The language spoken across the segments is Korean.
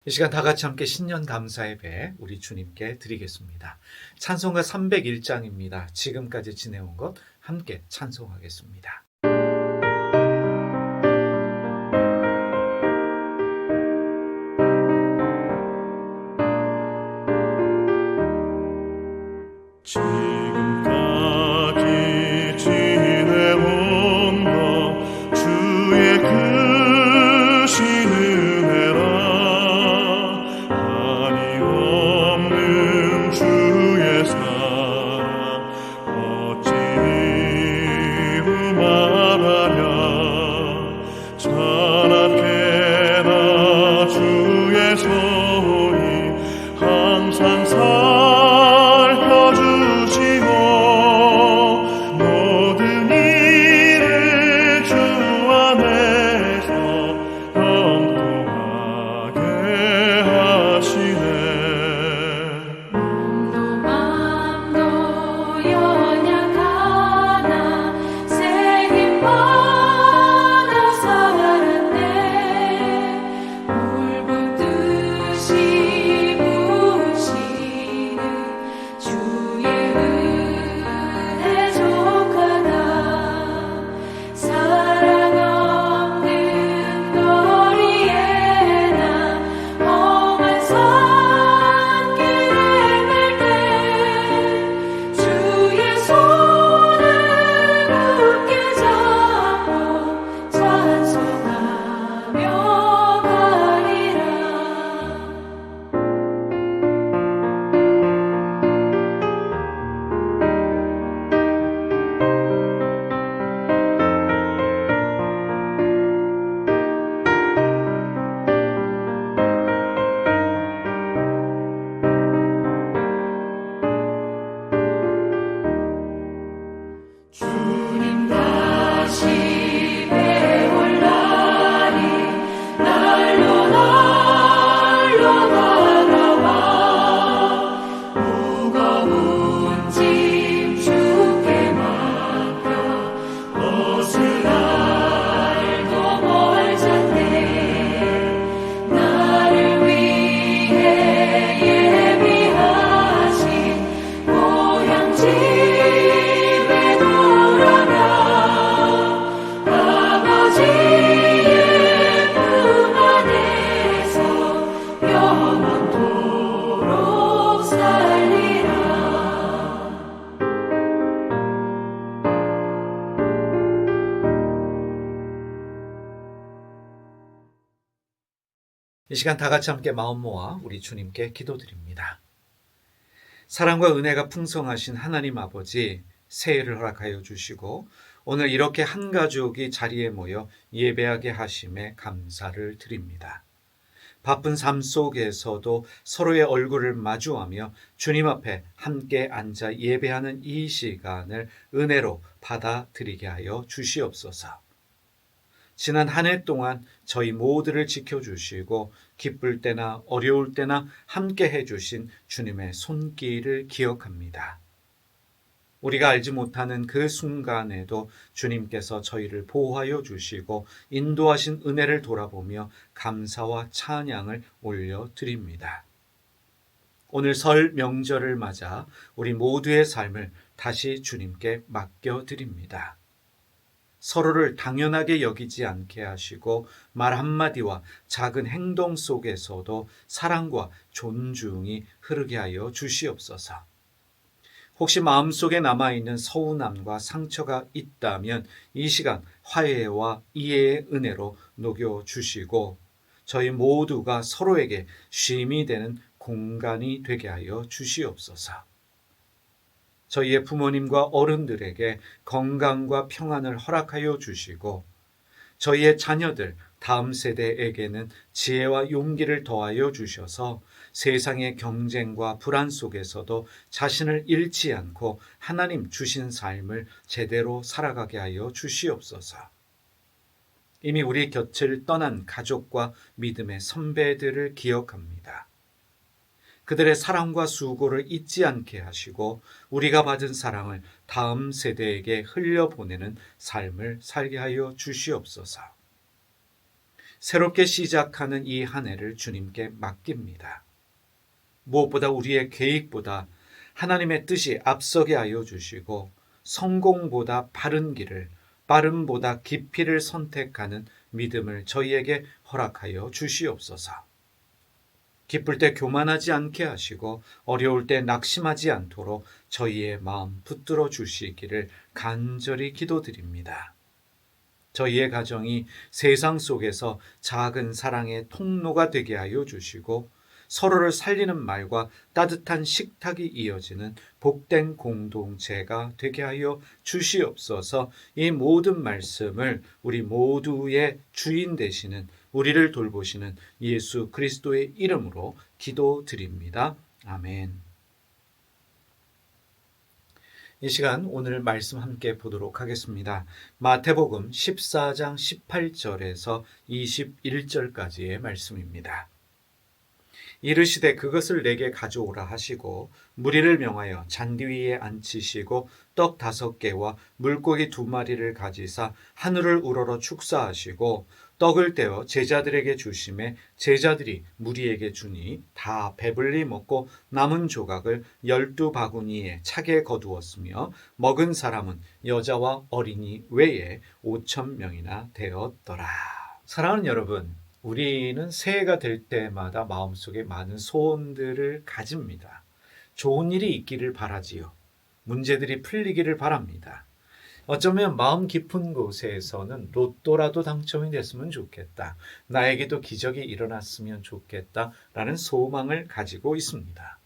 이 시간 다 같이 함께 신년 감사 예배 우리 주님께 드리겠습니다. 찬송가 301장입니다. 지금까지 지내온 것 함께 찬송하겠습니다. 지금까지 지내온 것 주의 크신 은혜라. 한이 없는 주의 사랑 어찌 이루 말하랴. 자나깨나 주의 손이 항상 살펴주시고 모든 일을 주 안에서 형통하게 하시네. 몸도 맘도 연약하나 새 힘 받아 살았네. 물붓듯이 부으시는 주의 은혜 족하다. 사랑 없는 거리에 나 험한 산길에 갈 때 주의 손을 굳게 잡고 찬송하며 가리라. 주님 다시 배올 날이 날로 다가와. 무거운 짐 주께 맡겨 벗을 날도 멀잖네. 나를 위해 예비하신 고향 집에 돌아가 아버지의 품 안에서 영원토록 살리라. 이 시간 다 같이 함께 마음 모아 우리 주님께 기도드립니다. 사랑과 은혜가 풍성하신 하나님 아버지, 새해를 허락하여 주시고 오늘 이렇게 한 가족이 자리에 모여 예배하게 하심에 감사를 드립니다. 바쁜 삶 속에서도 서로의 얼굴을 마주하며 주님 앞에 함께 앉아 예배하는 이 시간을 은혜로 받아들이게 하여 주시옵소서. 지난 한 해 동안 저희 모두를 지켜주시고 기쁠 때나 어려울 때나 함께 해주신 주님의 손길을 기억합니다. 우리가 알지 못하는 그 순간에도 주님께서 저희를 보호하여 주시고 인도하신 은혜를 돌아보며 감사와 찬양을 올려드립니다. 오늘 설 명절을 맞아 우리 모두의 삶을 다시 주님께 맡겨드립니다. 서로를 당연하게 여기지 않게 하시고 말 한마디와 작은 행동 속에서도 사랑과 존중이 흐르게 하여 주시옵소서. 혹시 마음속에 남아있는 서운함과 상처가 있다면 이 시간 화해와 이해의 은혜로 녹여주시고 저희 모두가 서로에게 쉼이 되는 공간이 되게 하여 주시옵소서. 저희의 부모님과 어른들에게 건강과 평안을 허락하여 주시고 저희의 자녀들, 다음 세대에게는 지혜와 용기를 더하여 주셔서 세상의 경쟁과 불안 속에서도 자신을 잃지 않고 하나님 주신 삶을 제대로 살아가게 하여 주시옵소서. 이미 우리 곁을 떠난 가족과 믿음의 선배들을 기억합니다. 그들의 사랑과 수고를 잊지 않게 하시고 우리가 받은 사랑을 다음 세대에게 흘려보내는 삶을 살게 하여 주시옵소서. 새롭게 시작하는 이 한 해를 주님께 맡깁니다. 무엇보다 우리의 계획보다 하나님의 뜻이 앞서게 하여 주시고 성공보다 바른 길을, 빠름보다 깊이를 선택하는 믿음을 저희에게 허락하여 주시옵소서. 기쁠 때 교만하지 않게 하시고 어려울 때 낙심하지 않도록 저희의 마음 붙들어 주시기를 간절히 기도드립니다. 저희의 가정이 세상 속에서 작은 사랑의 통로가 되게 하여 주시고 서로를 살리는 말과 따뜻한 식탁이 이어지는 복된 공동체가 되게 하여 주시옵소서. 이 모든 말씀을 우리 모두의 주인 되시는, 우리를 돌보시는 예수 그리스도의 이름으로 기도드립니다. 아멘. 이 시간 오늘 말씀 함께 보도록 하겠습니다. 마태복음 14장 18절에서 21절까지의 말씀입니다. 이르시되 그것을 내게 가져오라 하시고 무리를 명하여 잔디 위에 앉히시고 떡 5개와 물고기 2마리를 가지사 하늘을 우러러 축사하시고 떡을 떼어 제자들에게 주시매 제자들이 무리에게 주니 다 배불리 먹고 남은 조각을 12바구니에 차게 거두었으며 먹은 사람은 여자와 어린이 외에 5,000명이나 되었더라. 사랑하는 여러분, 우리는 새해가 될 때마다 마음속에 많은 소원들을 가집니다. 좋은 일이 있기를 바라지요. 문제들이 풀리기를 바랍니다. 어쩌면 마음 깊은 곳에서는 로또라도 당첨이 됐으면 좋겠다. 나에게도 기적이 일어났으면 좋겠다라는 소망을 가지고 있습니다.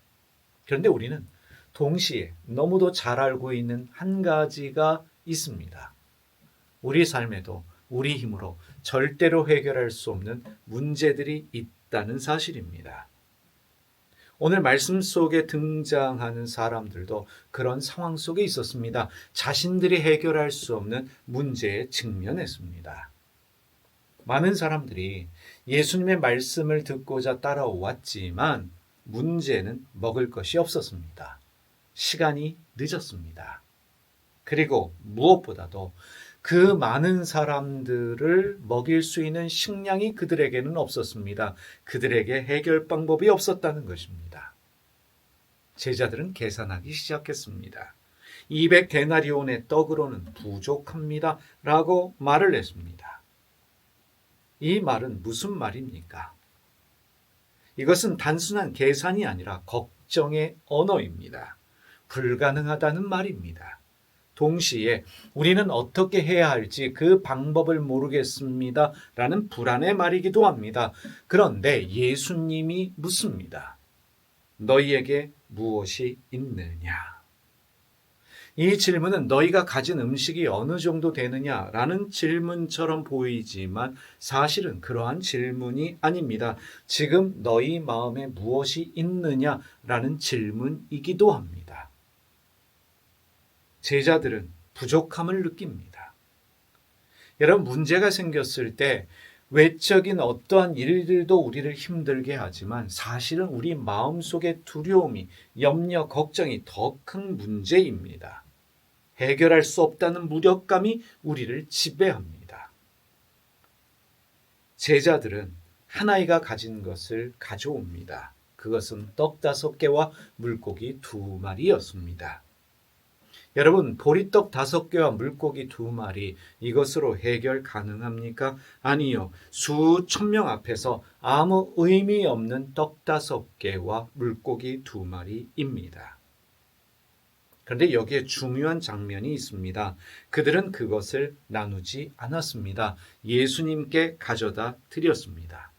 그런데 우리는 동시에 너무도 잘 알고 있는 한 가지가 있습니다. 우리 삶에도 우리 힘으로 절대로 해결할 수 없는 문제들이 있다는 사실입니다. 오늘 말씀 속에 등장하는 사람들도 그런 상황 속에 있었습니다. 자신들이 해결할 수 없는 문제에 직면했습니다. 많은 사람들이 예수님의 말씀을 듣고자 따라왔지만 문제는 먹을 것이 없었습니다. 시간이 늦었습니다. 그리고 무엇보다도 그 많은 사람들을 먹일 수 있는 식량이 그들에게는 없었습니다. 그들에게 해결 방법이 없었다는 것입니다. 제자들은 계산하기 시작했습니다. 200데나리온의 떡으로는 부족합니다. 라고 말을 했습니다. 이 말은 무슨 말입니까? 이것은 단순한 계산이 아니라 걱정의 언어입니다. 불가능하다는 말입니다. 동시에 우리는 어떻게 해야 할지 그 방법을 모르겠습니다. 라는 불안의 말이기도 합니다. 그런데 예수님이 묻습니다. 너희에게 무엇이 있느냐? 이 질문은 너희가 가진 음식이 어느 정도 되느냐라는 질문처럼 보이지만 사실은 그러한 질문이 아닙니다. 지금 너희 마음에 무엇이 있느냐라는 질문이기도 합니다. 제자들은 부족함을 느낍니다. 여러분, 문제가 생겼을 때 외적인 어떠한 일들도 우리를 힘들게 하지만 사실은 우리 마음속의 두려움이, 염려, 걱정이 더 큰 문제입니다. 해결할 수 없다는 무력감이 우리를 지배합니다. 제자들은 한 아이가 가진 것을 가져옵니다. 그것은 떡 5개와 물고기 2마리였습니다. 여러분, 보리떡 5개와 물고기 2마리, 이것으로 해결 가능합니까? 아니요. 수천 명 앞에서 아무 의미 없는 떡 5개와 물고기 2마리입니다. 그런데 여기에 중요한 장면이 있습니다. 그들은 그것을 나누지 않았습니다. 예수님께 가져다 드렸습니다.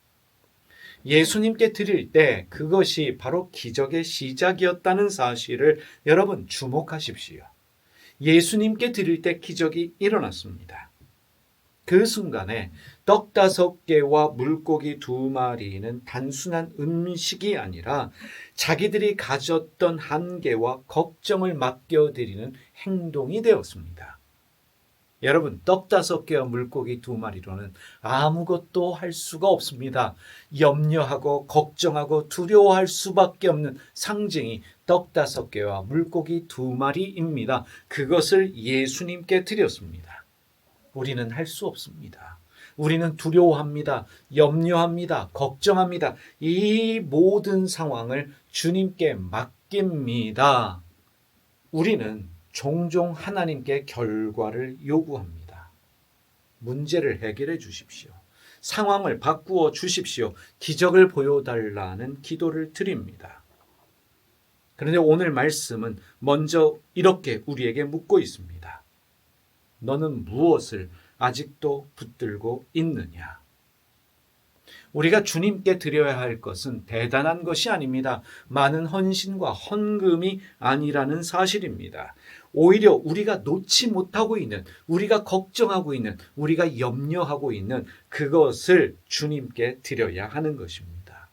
예수님께 드릴 때 그것이 바로 기적의 시작이었다는 사실을 여러분 주목하십시오. 예수님께 드릴 때 기적이 일어났습니다. 그 순간에 떡 5개와 물고기 2마리는 단순한 음식이 아니라 자기들이 가졌던 한계와 걱정을 맡겨드리는 행동이 되었습니다. 여러분, 떡 5개와 물고기 2마리로는 아무것도 할 수가 없습니다. 염려하고 걱정하고 두려워할 수밖에 없는 상징이 떡 5개와 물고기 2마리입니다. 그것을 예수님께 드렸습니다. 우리는 할 수 없습니다. 우리는 두려워합니다. 염려합니다. 걱정합니다. 이 모든 상황을 주님께 맡깁니다. 우리는 종종 하나님께 결과를 요구합니다. 문제를 해결해 주십시오. 상황을 바꾸어 주십시오. 기적을 보여달라는 기도를 드립니다. 그런데 오늘 말씀은 먼저 이렇게 우리에게 묻고 있습니다. 너는 무엇을 아직도 붙들고 있느냐? 우리가 주님께 드려야 할 것은 대단한 것이 아닙니다. 많은 헌신과 헌금이 아니라는 사실입니다. 오히려 우리가 놓지 못하고 있는, 우리가 걱정하고 있는, 우리가 염려하고 있는 그것을 주님께 드려야 하는 것입니다.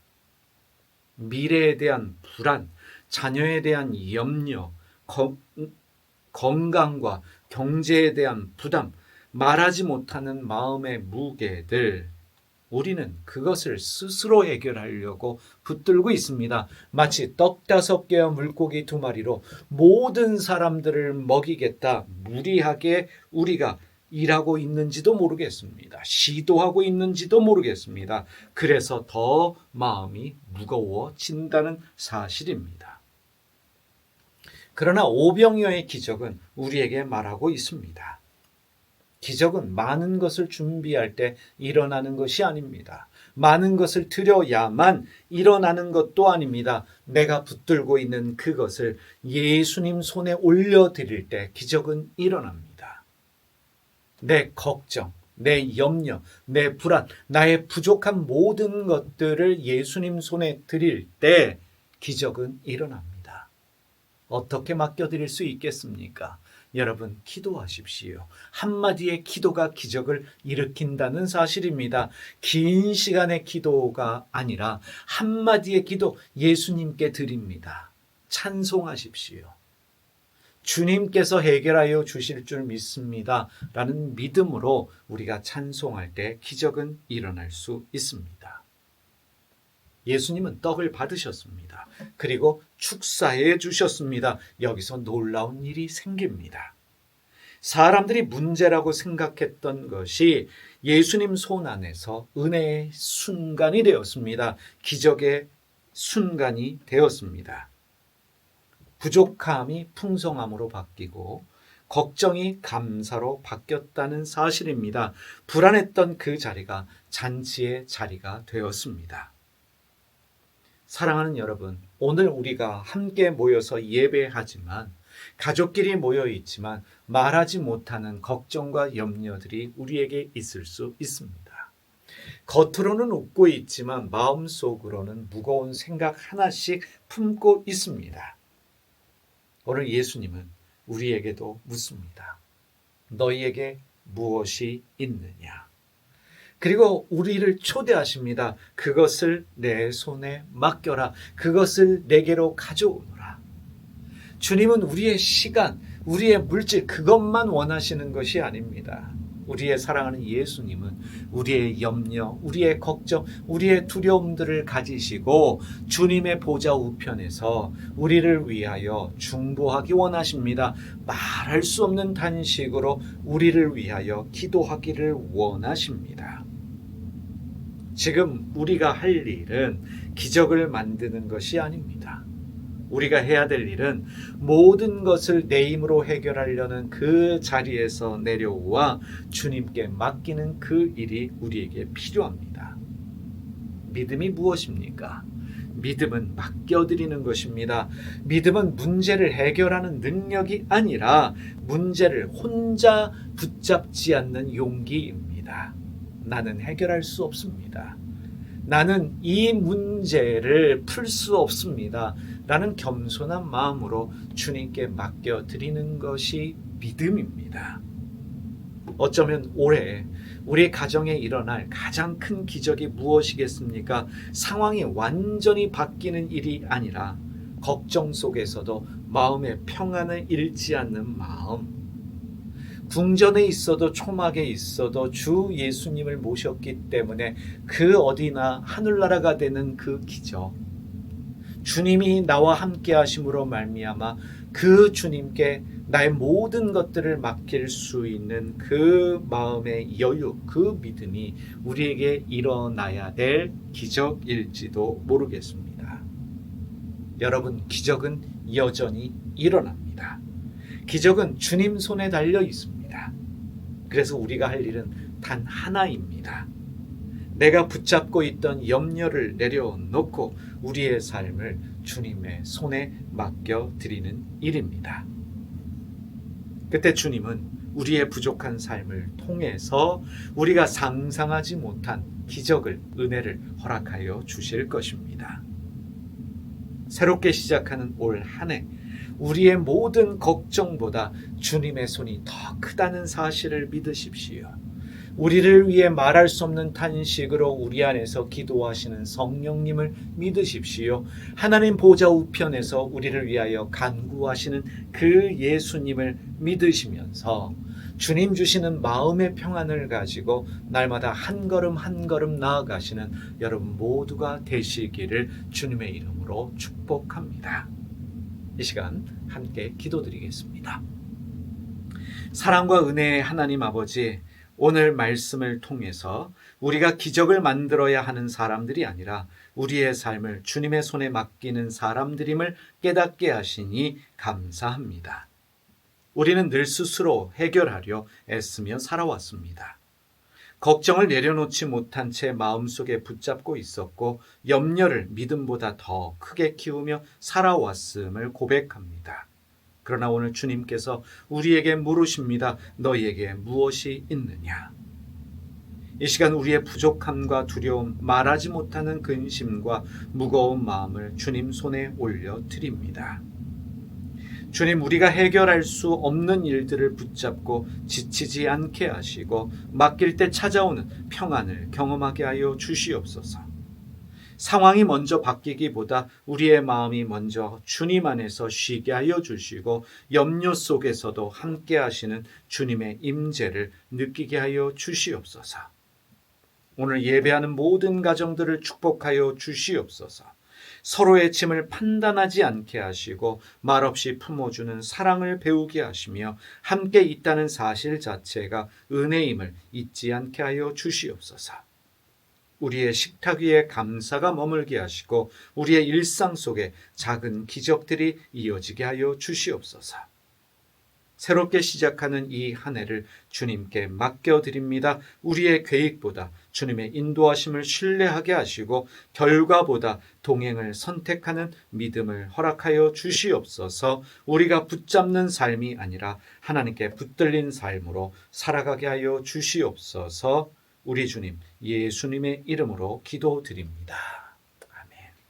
미래에 대한 불안, 자녀에 대한 염려, 건강과 경제에 대한 부담, 말하지 못하는 마음의 무게들, 우리는 그것을 스스로 해결하려고 붙들고 있습니다. 마치 떡 5개와 물고기 2마리로 모든 사람들을 먹이겠다, 무리하게 우리가 일하고 있는지도 모르겠습니다. 시도하고 있는지도 모르겠습니다. 그래서 더 마음이 무거워진다는 사실입니다. 그러나 오병이어의 기적은 우리에게 말하고 있습니다. 기적은 많은 것을 준비할 때 일어나는 것이 아닙니다. 많은 것을 드려야만 일어나는 것도 아닙니다. 내가 붙들고 있는 그것을 예수님 손에 올려드릴 때 기적은 일어납니다. 내 걱정, 내 염려, 내 불안, 나의 부족한 모든 것들을 예수님 손에 드릴 때 기적은 일어납니다. 어떻게 맡겨드릴 수 있겠습니까? 여러분, 기도하십시오. 한마디의 기도가 기적을 일으킨다는 사실입니다. 긴 시간의 기도가 아니라 한마디의 기도 예수님께 드립니다. 찬송하십시오. 주님께서 해결하여 주실 줄 믿습니다. 라는 믿음으로 우리가 찬송할 때 기적은 일어날 수 있습니다. 예수님은 떡을 받으셨습니다. 그리고 축사해 주셨습니다. 여기서 놀라운 일이 생깁니다. 사람들이 문제라고 생각했던 것이 예수님 손 안에서 은혜의 순간이 되었습니다. 기적의 순간이 되었습니다. 부족함이 풍성함으로 바뀌고 걱정이 감사로 바뀌었다는 사실입니다. 불안했던 그 자리가 잔치의 자리가 되었습니다. 사랑하는 여러분, 오늘 우리가 함께 모여서 예배하지만 가족끼리 모여 있지만 말하지 못하는 걱정과 염려들이 우리에게 있을 수 있습니다. 겉으로는 웃고 있지만 마음속으로는 무거운 생각 하나씩 품고 있습니다. 오늘 예수님은 우리에게도 묻습니다. 너희에게 무엇이 있느냐? 그리고 우리를 초대하십니다. 그것을 내 손에 맡겨라. 그것을 내게로 가져오너라. 주님은 우리의 시간, 우리의 물질, 그것만 원하시는 것이 아닙니다. 우리의 사랑하는 예수님은 우리의 염려, 우리의 걱정, 우리의 두려움들을 가지시고 주님의 보좌 우편에서 우리를 위하여 중보하기 원하십니다. 말할 수 없는 단식으로 우리를 위하여 기도하기를 원하십니다. 지금 우리가 할 일은 기적을 만드는 것이 아닙니다. 우리가 해야 될 일은 모든 것을 내 힘으로 해결하려는 그 자리에서 내려와 주님께 맡기는 그 일이 우리에게 필요합니다. 믿음이 무엇입니까? 믿음은 맡겨드리는 것입니다. 믿음은 문제를 해결하는 능력이 아니라 문제를 혼자 붙잡지 않는 용기입니다. 나는 해결할 수 없습니다. 나는 이 문제를 풀 수 없습니다. 라는 겸손한 마음으로 주님께 맡겨드리는 것이 믿음입니다. 어쩌면 올해 우리 가정에 일어날 가장 큰 기적이 무엇이겠습니까? 상황이 완전히 바뀌는 일이 아니라 걱정 속에서도 마음의 평안을 잃지 않는 마음, 궁전에 있어도 초막에 있어도 주 예수님을 모셨기 때문에 그 어디나 하늘나라가 되는 그 기적, 주님이 나와 함께 하심으로 말미암아 그 주님께 나의 모든 것들을 맡길 수 있는 그 마음의 여유, 그 믿음이 우리에게 일어나야 될 기적일지도 모르겠습니다. 여러분, 기적은 여전히 일어납니다. 기적은 주님 손에 달려 있습니다. 그래서 우리가 할 일은 단 하나입니다. 내가 붙잡고 있던 염려를 내려놓고 우리의 삶을 주님의 손에 맡겨드리는 일입니다. 그때 주님은 우리의 부족한 삶을 통해서 우리가 상상하지 못한 기적을, 은혜를 허락하여 주실 것입니다. 새롭게 시작하는 올 한 해, 우리의 모든 걱정보다 주님의 손이 더 크다는 사실을 믿으십시오. 우리를 위해 말할 수 없는 탄식으로 우리 안에서 기도하시는 성령님을 믿으십시오. 하나님 보좌 우편에서 우리를 위하여 간구하시는 그 예수님을 믿으시면서 주님 주시는 마음의 평안을 가지고 날마다 한 걸음 한 걸음 나아가시는 여러분 모두가 되시기를 주님의 이름으로 축복합니다. 이 시간 함께 기도드리겠습니다. 사랑과 은혜의 하나님 아버지, 오늘 말씀을 통해서 우리가 기적을 만들어야 하는 사람들이 아니라 우리의 삶을 주님의 손에 맡기는 사람들임을 깨닫게 하시니 감사합니다. 우리는 늘 스스로 해결하려 애쓰며 살아왔습니다. 걱정을 내려놓지 못한 채 마음속에 붙잡고 있었고 염려를 믿음보다 더 크게 키우며 살아왔음을 고백합니다. 그러나 오늘 주님께서 우리에게 물으십니다. 너희에게 무엇이 있느냐? 이 시간 우리의 부족함과 두려움, 말하지 못하는 근심과 무거운 마음을 주님 손에 올려드립니다. 주님, 우리가 해결할 수 없는 일들을 붙잡고 지치지 않게 하시고 맡길 때 찾아오는 평안을 경험하게 하여 주시옵소서. 상황이 먼저 바뀌기보다 우리의 마음이 먼저 주님 안에서 쉬게 하여 주시고 염려 속에서도 함께 하시는 주님의 임재를 느끼게 하여 주시옵소서. 오늘 예배하는 모든 가정들을 축복하여 주시옵소서. 서로의 짐을 판단하지 않게 하시고 말없이 품어주는 사랑을 배우게 하시며 함께 있다는 사실 자체가 은혜임을 잊지 않게 하여 주시옵소서. 우리의 식탁 위에 감사가 머물게 하시고 우리의 일상 속에 작은 기적들이 이어지게 하여 주시옵소서. 새롭게 시작하는 이 한 해를 주님께 맡겨드립니다. 우리의 계획보다 주님의 인도하심을 신뢰하게 하시고 결과보다 동행을 선택하는 믿음을 허락하여 주시옵소서. 우리가 붙잡는 삶이 아니라 하나님께 붙들린 삶으로 살아가게 하여 주시옵소서. 우리 주님 예수님의 이름으로 기도드립니다.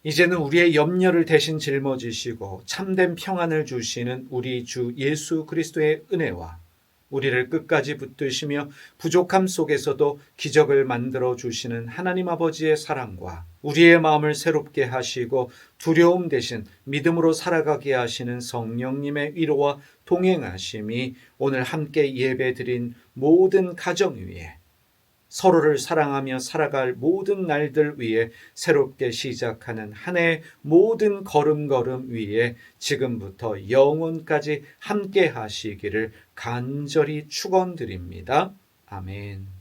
이제는 우리의 염려를 대신 짊어지시고 참된 평안을 주시는 우리 주 예수 그리스도의 은혜와 우리를 끝까지 붙드시며 부족함 속에서도 기적을 만들어 주시는 하나님 아버지의 사랑과 우리의 마음을 새롭게 하시고 두려움 대신 믿음으로 살아가게 하시는 성령님의 위로와 동행하심이 오늘 함께 예배드린 모든 가정 위에 서로를 사랑하며 살아갈 모든 날들 위에 새롭게 시작하는 한 해의 모든 걸음걸음 위에 지금부터 영원까지 함께 하시기를 간절히 축원드립니다. 아멘.